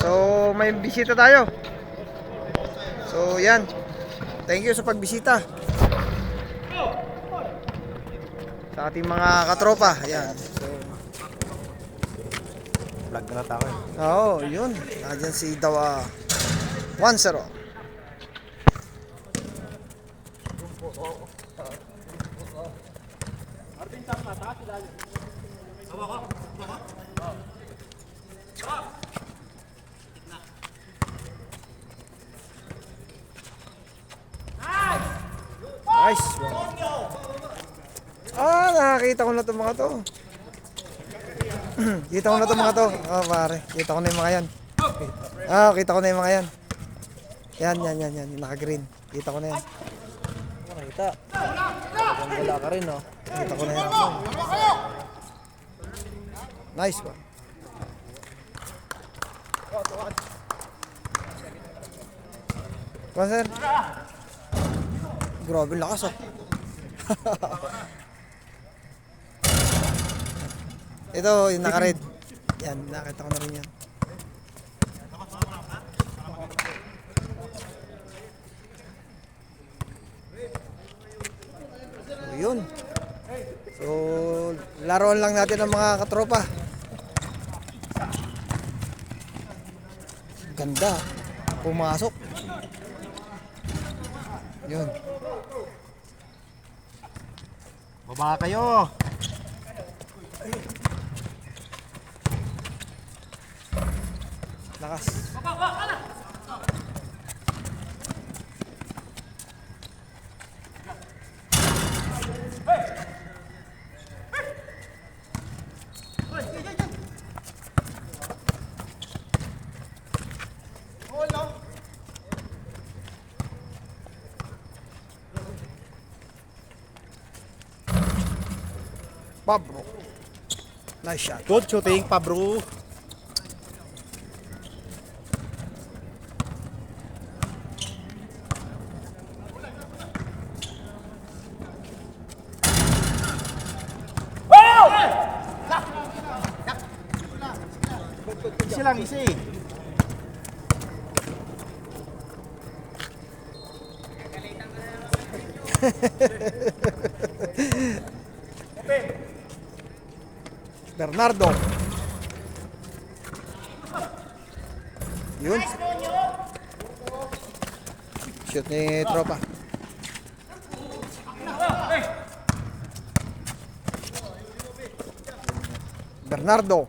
So, may bisita tayo. So, yan. Thank you sa pagbisita. Sa ating mga katropa. Yan. So, vlog na tayo. oo, yun. Nandiyan si Dawa 1-0. Nice one. Nakakita ko na itong mga to. Kita ko na itong mga to. Pare. Kita ko na yung mga yan. Kita ko na yung mga yan. Yan. Yung naka-green. Kita ko na yan. Nakita. Wala ka rin, no? Kita ko na yan. Nice one. Come on, sir. Grabe lakas, oh. Ito, yung naka-red. Yan, nakita ko na rin yan. So, yun. So, laruan lang natin ang mga katropa. Ganda. Pumasok. Yun. Baba kayo. Lakas. Pablo. Nice shot. Good shooting, Pabro. Isa lang, isa eh. Bernardo. Yun. Shoot ni tropa. Bernardo.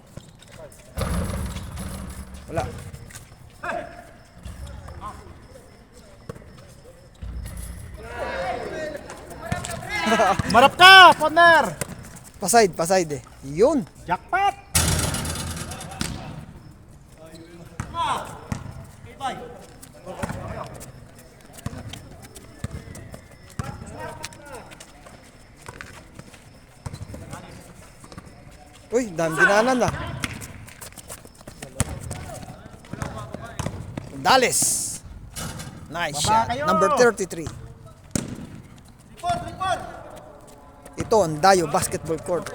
Wala. Marap ka, partner. Paside eh. Yun. Jackpot. Uy, dami dinanan ah. Dales. Nice Baba shot. kayo. Number 33. Ito ang Dayo Basketball Court.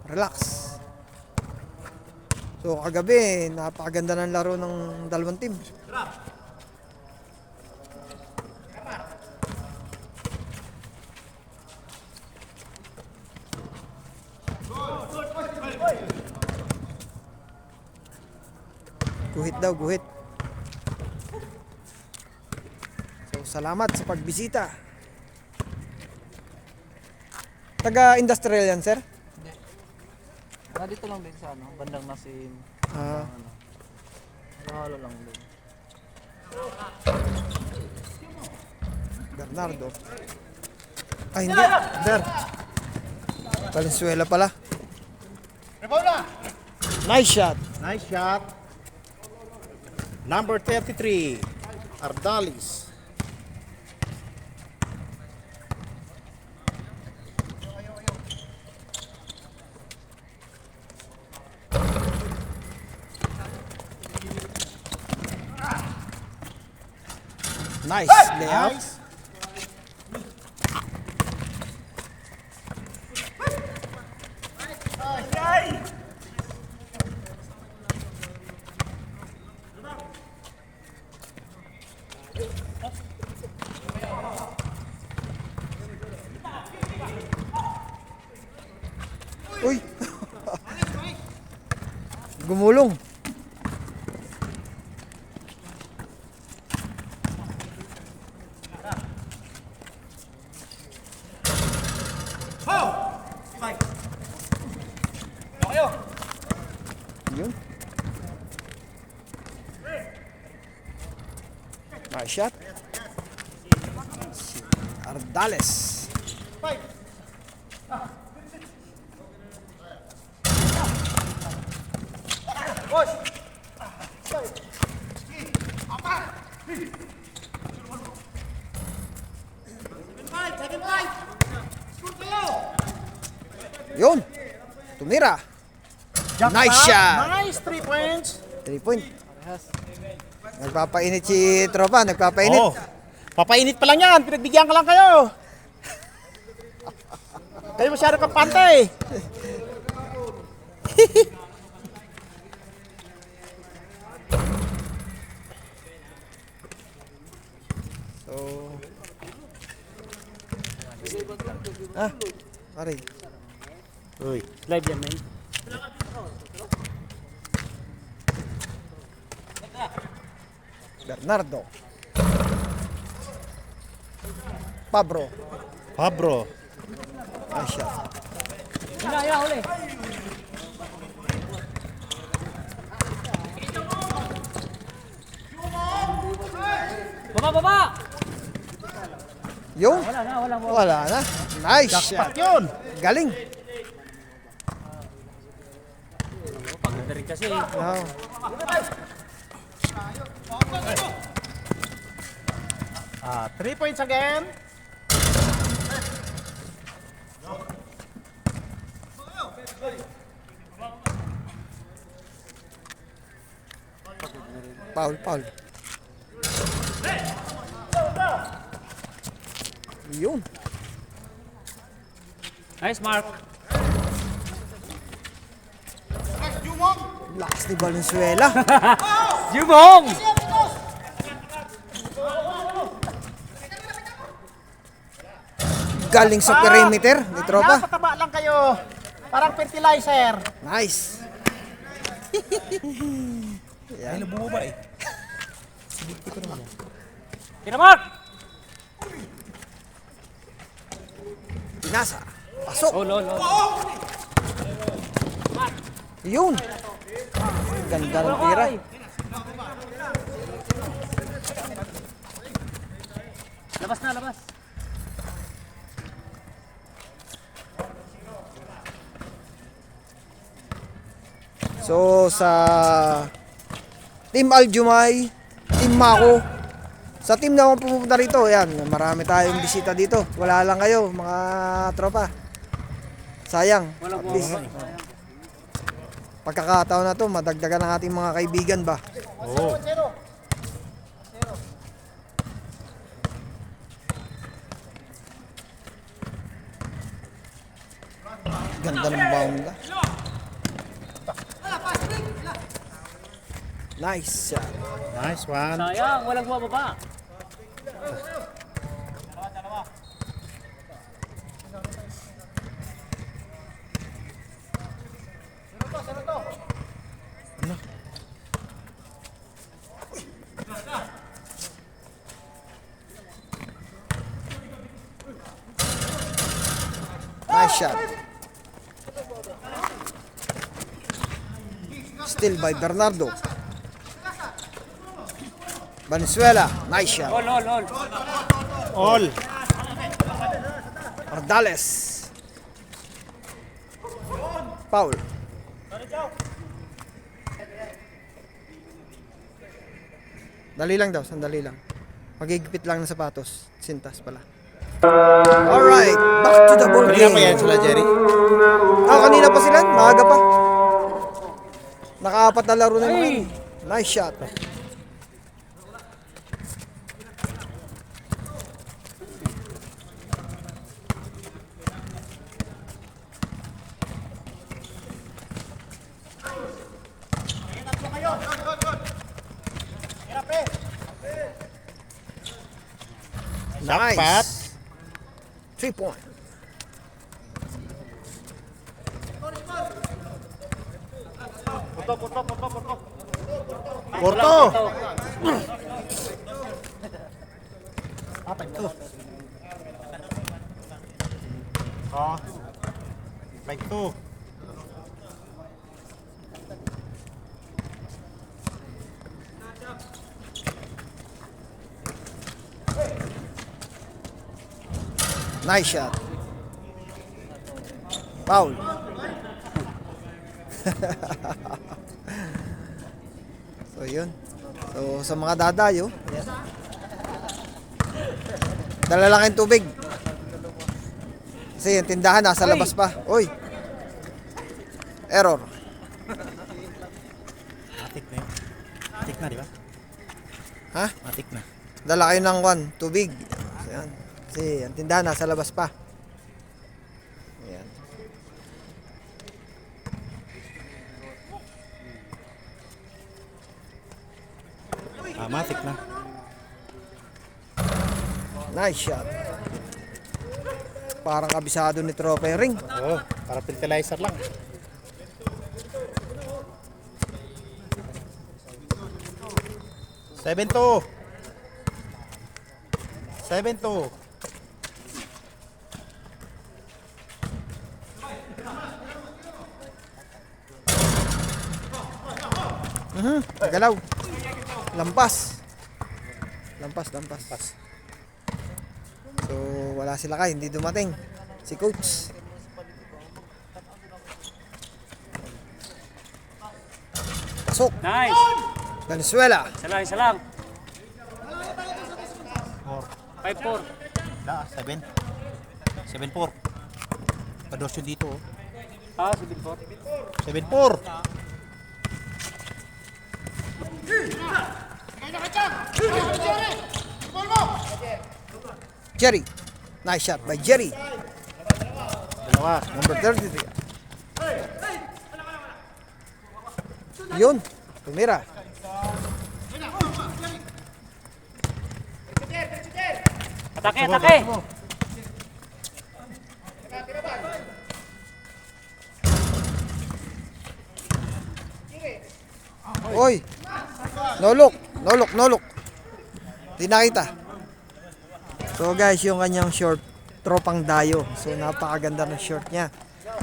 Relax. So kagabi, napakaganda ng laro ng dalawang team. Guhit daw, guhit. So, salamat sa pagbisita. Taga-industrial yan, sir? Hindi. Dito lang din sa ano, bandang Nasim. Ano. Halo lang din. Bernardo. Ay, hindi. Sir. Valenzuela pala. Nice shot. Nice shot. Number 33, Ardalis. Nice layup. Nice. Uy! Gumulong. Yun. Nice shot. Si Ardales. Yun. Tumira. Nice shot. Nice, 3 points. 3 point. Nagpapainit si Tropa. Nagpapainit. Oh, papainit pa lang yan. Pinagbigyan ka lang kayo. Kayo masyado kang pantay. So... Ah, pare. Uy, live yan, man. Bernardo. Pabro. Pabro. Nice shot. Uli. Baba! Yung? Wala. Wala na. Nice Jackpot shot. yun. Galing. Paganda rin kasi. Oh. Ah, 3 points again. Foul. Yun. Nice, Mark. Lakas ni Valenzuela. Jumong! Galing sa perimeter ni Tropa. Napataba lang kayo. Parang fertilizer. Nice. Ay, nabuo ba eh? Tira, Mark! Pinasa. Pasok. Lol. Yun. Ganda ng tira. Labas. So sa Team Aljumay, Team Mako, sa team na akong pumunta rito, yan, marami tayong bisita dito. Wala lang kayo, mga tropa. Sayang. At least, pagkakataon na to, madagdagan ng ating mga kaibigan ba? Oo. Ganda ng bound. Nice shot. Nice one. Sayang, walang bumaba. Nice shot. Still by Bernardo. Valenzuela. Nice shot. All. Ardales. Foul. Dali lang daw, sandali lang. Magigipit lang ng sapatos. Sintas pala. Alright, back to the ball Kanina pa yan game. sila, Jerry. Kanina pa sila, maaga pa. Nakaapat na laro na naman. Nice shot. Jackpot. Nice. 3 point. Porto. Apa itu? Oh. Baik tuh. Nice shot. Foul. So yun. So sa mga dadayo, yan. Dala lang yung tubig. Kasi yung tindahan nasa labas pa. Uy. Error. Matik na yun. Matik na, di ba? Ha? Matik na. Dala kayo ng tubig. So, yan. Kasi yung tindahan nasa labas pa. Ayan. Matik na. Nice shot. Parang kabisado ni Trope Ring. Oh, para fertilizer lang. Seven to. 7-2. Galaw. Lampas. Lampas. So, wala sila kay, hindi dumating. Si coach. Pasok. Nice! Venezuela. Isa lang. 4. 5-4. 7. 7-4. Padosyo dito. Oh. Ah, 7-4. 7-4. Jerry. Nice shot by Jerry. Dalawa. Number 33. Yun. Tumira. Atake! Oy. No look. Di nakita. So guys, yung kanyang short, Tropang Dayo. So napakaganda ng short niya.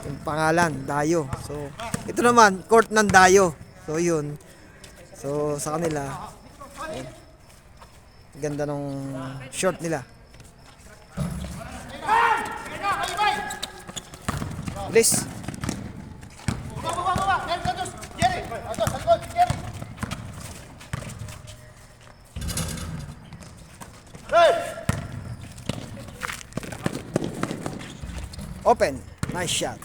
Yung pangalan, Dayo. So ito naman, court ng Dayo. So yun. So sa kanila, ayun. Ganda ng short nila. Bilis. Open. Nice shot.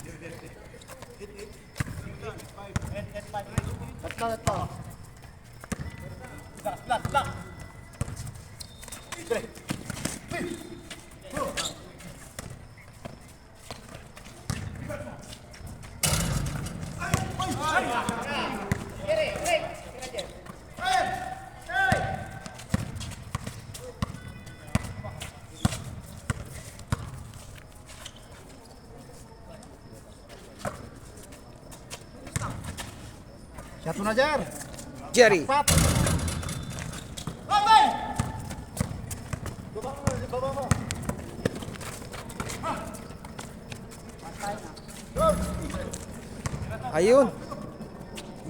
Satu Najar. Jerry. Pat. Ayun.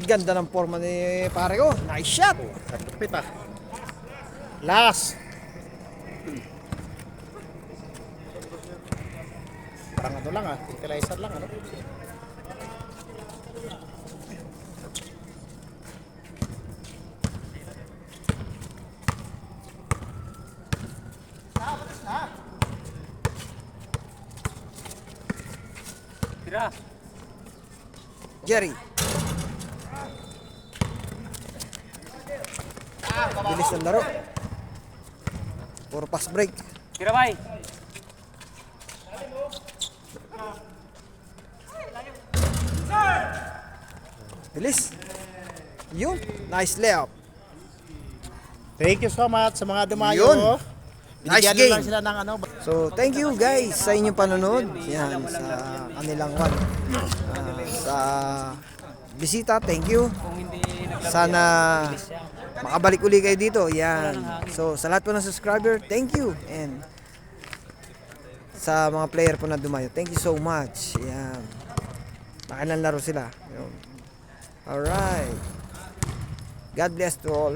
Ganda ng forma ni pare ko. Nice shot. Kapit ah. Last. Parang ano lang ah. Fertilizer lang ano. Tira. Jerry. Bilis ng laro. Puro pass break. Tira, bay. Bilis. Yun. Nice layup. Thank you so much sa mga dumayo. Yun. Nice Binigyan game. lang sila ng ano. So, thank you guys sa inyong panonood. Yan, sa kanilang sa bisita, thank you. Sana makabalik uli kayo dito. Yan. So, sa lahat po ng subscriber, thank you. And sa mga player po na dumayo, thank you so much. Yan. Nakilang laro sila. Alright. God bless to all.